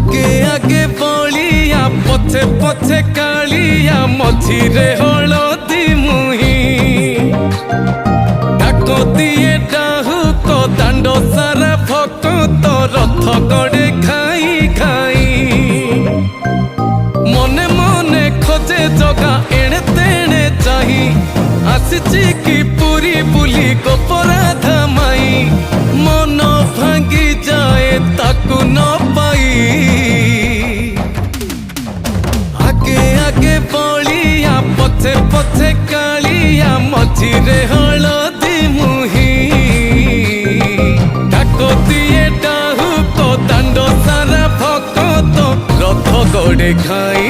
आगे आगे बलिया पछे पछे कालिया मझिरे हलदी मुही डाक दिए डाहुक दांड सारा भक्त रथ गड़े खाई खाई मने मने खोजे जगा एणे तेणे चाही आसिची कि पुरी बुली गोपराधा माई मन भांगी जाए ताकू न पाई आगे आगे बलिया पछे पछे कालिया मझिरे हलदी मुही डाक दिए डाहुक दांड सारा भक्त रथ गड़े खाई